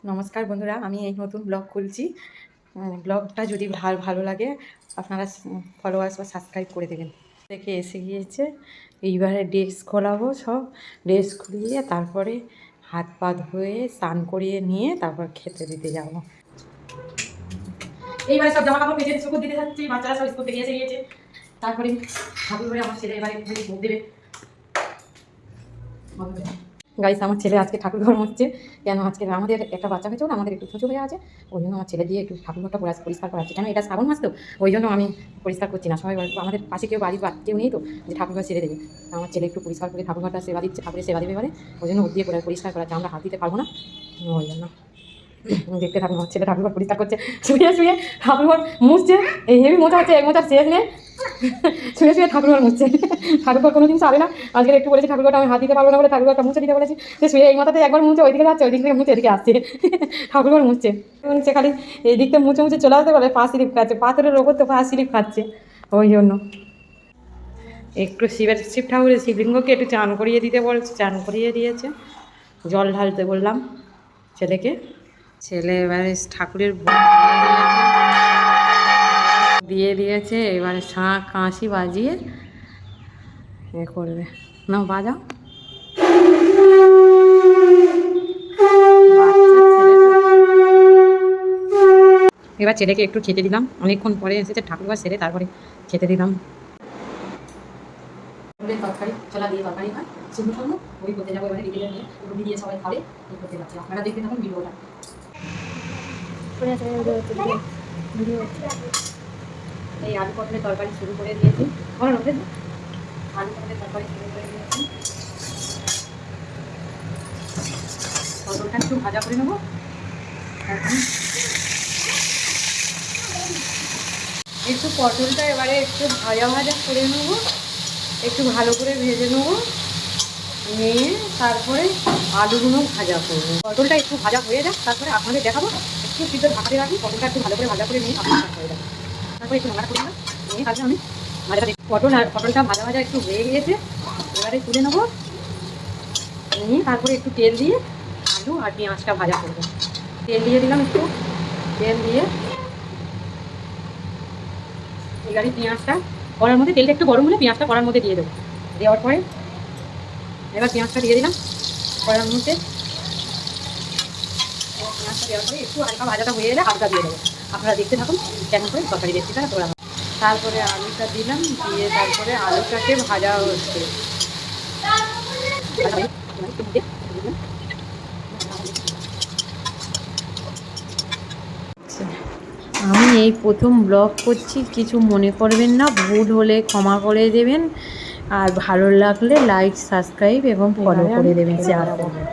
নমস্কার বন্ধুরা, আমি এই নতুন ব্লগ খুলছি। ব্লগটা যদি ভালো লাগে আপনারা ফলোয়ার্স বা সাবস্ক্রাইব করে দেবেন। দেখে এসে গিয়েছে, এইবারে ড্রেস খোলাবো। সব ড্রেস খুলিয়ে তারপরে হাত পা ধুয়ে স্নান করিয়ে নিয়ে তারপর খেতে দিতে যাব। এইবারে সব জামা কাপড় কেচে স্কুল দিতে যাচ্ছি, বাচ্চারা সব স্কুল থেকে এসে গিয়েছে। তারপরে ঠাকুর ঘরে আমার ছেলে এবারে ভোগ দেবে। গাইস, আমার ছেলে আজকে ঠাকুর ঘর মুছছে। কেন আজকে আমাদের একটা বাচ্চা হয়েছে, আমাদের একটু ছোটো হয়ে আছে, ওই জন্য আমার ছেলে দিয়ে একটু ঠাকুর ঘরটা পরিষ্কার করাচ্ছে। কেন এটা শ্রাবণ মাস তো, ওই জন্য আমি পরিষ্কার করছি না। সবাই আমাদের পাশে কেউ বাড়ির কেউ নেই তো যে ঠাকুর ঘর ছেড়ে দেবে। আমার ছেলে একটু পরিষ্কার করে ঠাকুর ঘরটা সেবা দিচ্ছে, ঠাকুরের সেবা দেবে এবারে, ওই জন্য ওর দিয়ে পরিষ্কার করাচ্ছে। আমরা হাত দিতে পারবো না, ওই জন্য দেখতে থাকুন। আমার ছেলে ঠাকুর ঘর পরিষ্কার করছে, শুয়ে শুয়ে ঠাকুর ঘর মুছছে। এই হেভি মোচা হচ্ছে, এক মোচার শেষ নেই। শুয়ে শুয়ে ঠাকুর ঘর মুছছে। ঠাকুর ঘর কোনো দিন সারে না, আজকে একটু বলেছি ঠাকুর ঘরটা আমি হাত দিতে পারবো না বলে ঠাকুর ঘরটা মুছে দিতে বলেছি। সে শুয়ে এই মাথাতে একবার মুছে ওইদিকে যাচ্ছে, ওই দিক থেকে মুছে এদিকে আসছে। ঠাকুর ঘর মুছছে খালি এই দিক থেকে মুছে চলে আসতে বলে পা স্লিপ খাচ্ছে, পাথরের ওপর তো পা স্লিপ খাচ্ছে, ওই জন্য একটু শিব ঠাকুরের শিবলিঙ্গকে একটু চান করিয়ে দিতে বলছে, চান করিয়ে দিয়েছে। জল ঢালতে বললাম ছেলেকে। ছেলে এবারে ঠাকুরের দিয়ে দিয়েছে, এবারে শাঁখ কাঁশি বাজিয়ে এ করবে। না বাজাও। এবার ছেলেকে একটু খেতে দিলাম, অনেকক্ষণ পরে এসেছে ঠাকুরঘর সেরে, তারপরে খেতে দিলাম। তরকারি ছোলা দিয়ে তরকারি হয়, শুধু শুধু ওই করতে যাবো এবারে, দিদিরা নিয়ে রুটি দিয়ে সবাই খাবে, ওই করতে যাচ্ছি। আপনারা দেখতে থাকুন ভিডিওটা। এই আলু পটলের তরকারি শুরু করে দিয়েছি, আলু পটলের তরকারি শুরু করে দিয়েছি। পটলটা একটু ভাজা করে নেবো। একটু পটলটা এবারে একটু ভাজা করে নেবো, একটু ভালো করে ভেজে নেবো, নিয়ে তারপরে আলুগুলো ভাজা করবো। পটলটা একটু ভাজা হয়ে যাক, তারপরে আপনাদের দেখাবো। একটু সিদ্ধ ঢাকাতে রাখি, পটলটা একটু ভালো করে ভাজা করে নিয়ে আপনার হয়ে যাবে। তারপরে একটু ভাজা করে নেবো, নিয়ে তারপরে আমি ভাজা পটলটা ভাজা একটু হয়ে গিয়েছে, এবারে তুলে নেবো। নিয়ে তারপরে একটু তেল দিয়ে আলু আর পেঁয়াজটা ভাজা করবো। তেল দিয়ে দিলাম, একটু তেল দিয়ে এবারে পেঁয়াজটা কড়ার মধ্যে, তেলটা একটু গরম হলে পেঁয়াজটা কড়ার মধ্যে দিয়ে দেবো। দেওয়ার পরে এবার পেঁয়াজটা দিয়ে দিলাম কড়ার মধ্যে। পেঁয়াজটা দেওয়ার পরে একটু হালকা ভাজাটা হয়ে গেলে আলুটা দিয়ে দেবো। আপনারা দেখতে থাকুন কেমন করে তরকারি রেসিপিটা তোলা। তারপরে আলুটা দিলাম, দিয়ে তারপরে আলুটাকে ভাজা হচ্ছে। আমি এই প্রথম ব্লগ করছি, কিছু মনে করবেন না, ভুল হলে ক্ষমা করে দেবেন। আর ভালো লাগলে লাইক, সাবস্ক্রাইব এবং ফলো করে দেবেন, শেয়ার করবেন।